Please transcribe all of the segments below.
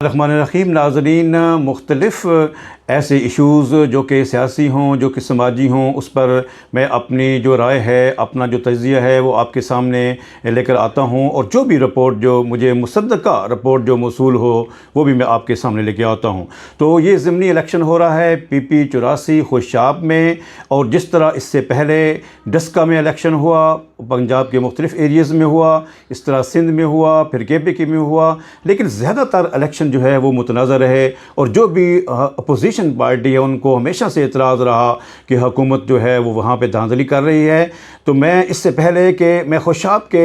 रहमानिर्रहीम नाज़रीन, मुख्तलिफ़ ऐसे इशूज़ जो कि सियासी हों, जो कि समाजी हों, उस पर मैं अपनी जो राय है, अपना जो तज़िया है वो आपके सामने लेकर आता हूँ। और जो भी रिपोर्ट जो मुझे मुसद्दक़ा रिपोर्ट जो मौसूल हो वो भी मैं आपके सामने लेके आता हूँ। तो ये ज़िमनी इलेक्शन हो रहा है PP 84 खुशाब में, और जिस तरह इससे पहले डस्का में इलेक्शन हुआ, पंजाब के मुख्तलिफ़ एरियाज़ में हुआ, इस तरह सिंध में हुआ, फिर KPK में हुआ, लेकिन ज़्यादातर इलेक्शन जो है वो मुतनाज़ा रहे। और जो भी अपोजिशन पार्टी है उनको हमेशा से एतराज़ रहा कि हुकूमत जो है वो वहाँ पे धांधली कर रही है। तो मैं इससे पहले कि मैं खुशाब के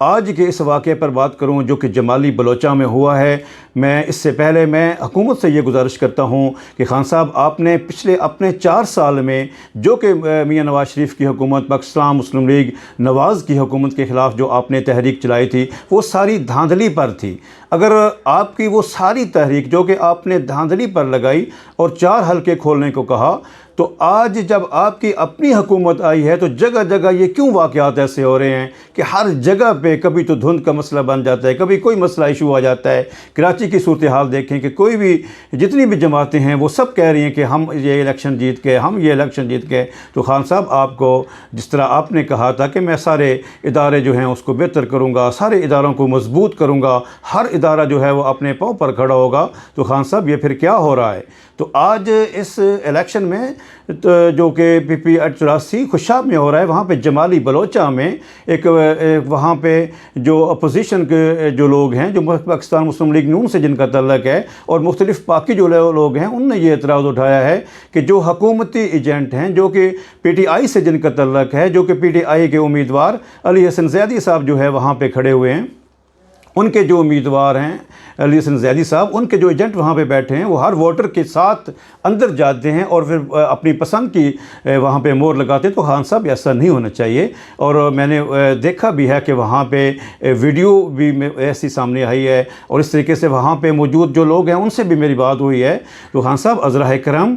आज के इस वाक़े पर बात करूं जो कि जमाली बलोचा में हुआ है, मैं इससे पहले मैं हुकूमत से ये गुजारिश करता हूं कि खान साहब, आपने पिछले अपने 4 साल में जो कि मियां नवाज़ शरीफ की हुकूमत, पाकिस्तान मुस्लिम लीग नवाज़ की हुकूमत के ख़िलाफ़ जो आपने तहरीक चलाई थी वो सारी धांधली पर थी। अगर आपकी वो सारी तहरीक जो कि आपने धांधली पर लगाई और 4 हलके खोलने को कहा, तो आज जब आपकी अपनी हुकूमत आई है तो जगह जगह ये क्यों वाक़यात ऐसे हो रहे हैं कि हर जगह पे कभी तो धुंध का मसला बन जाता है, कभी कोई मसला इशू आ जाता है। कराची की सूरत हाल देखें कि कोई भी जितनी भी जमातें हैं वो सब कह रही हैं कि हम ये इलेक्शन जीत के, हम ये इलेक्शन जीत के। तो खान साहब, आपको जिस तरह आपने कहा था कि मैं सारे इदारे जो हैं उसको बेहतर करूँगा, सारे इदारों को मजबूत करूँगा, हर इदारा जो है वो अपने पाँव पर खड़ा होगा, तो खान साहब ये फिर क्या हो रहा है? तो आज इस इलेक्शन में जो कि PP 84 खुशाब में हो रहा है, वहाँ पे जमाली बलोचा में एक वहाँ पे जो अपोजिशन के जो लोग हैं, जो पाकिस्तान मुस्लिम लीग नून से जिनका तल्लक है, और मुख्तलिफ बाकी जो लोग हैं, उनने ये एतराज़ उठाया है कि जो हुकूमती एजेंट हैं, जो कि PTI से जिनका तल्लक है, जो कि PTI के उम्मीदवार अली हसन ज़ैदी साहब जो है वहाँ पर खड़े हुए हैं, उनके जो उम्मीदवार हैं अली हसन ज़ैदी साहब, उनके जो एजेंट वहाँ पे बैठे हैं, वो हर वोटर के साथ अंदर जाते हैं और फिर अपनी पसंद की वहाँ पे मोहर लगाते हैं। तो खान साहब, ऐसा नहीं होना चाहिए। और मैंने देखा भी है कि वहाँ पे वीडियो भी ऐसी सामने आई है, और इस तरीके से वहाँ पे मौजूद जो लोग हैं उनसे भी मेरी बात हुई है। तो खान साहब, अज़रा करम,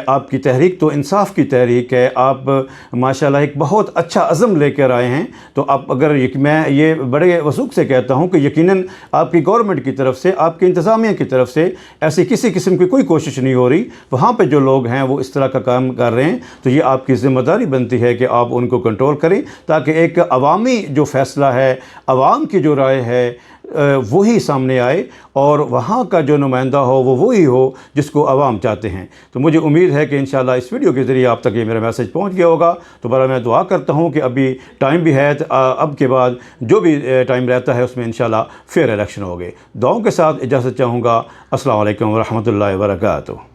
आपकी तहरीक तो इंसाफ की तहरीक है, आप माशाल्लाह एक बहुत अच्छा अज़म लेकर आए हैं। तो आप अगर मैं ये बड़े वसूख से कहता हूँ कि यकीनन आपकी गवर्नमेंट की तरफ से, आपकी इंतज़ामिया की तरफ से ऐसी किसी किस्म की कोई कोशिश नहीं हो रही। वहाँ पे जो लोग हैं वो इस तरह का काम कर रहे हैं, तो ये आपकी ज़िम्मेदारी बनती है कि आप उनको कंट्रोल करें, ताकि एक अवामी जो फ़ैसला है, अवाम की जो राय है, वही सामने आए, और वहाँ का जो नुमाइंदा हो वो वही हो जिसको अवाम चाहते हैं। तो मुझे उम्मीद है कि इंशाल्लाह इस वीडियो के ज़रिए आप तक ये मेरा मैसेज पहुँच गया होगा। तो बड़ा मैं दुआ करता हूँ कि अभी टाइम भी है, अब के बाद जो भी टाइम रहता है उसमें इंशाल्लाह फेयर इलेक्शन होंगे। दुआओं के साथ इजाज़त चाहूँगा। अस्सलाम वालेकुम व रहमतुल्लाहि व बरकातुहू।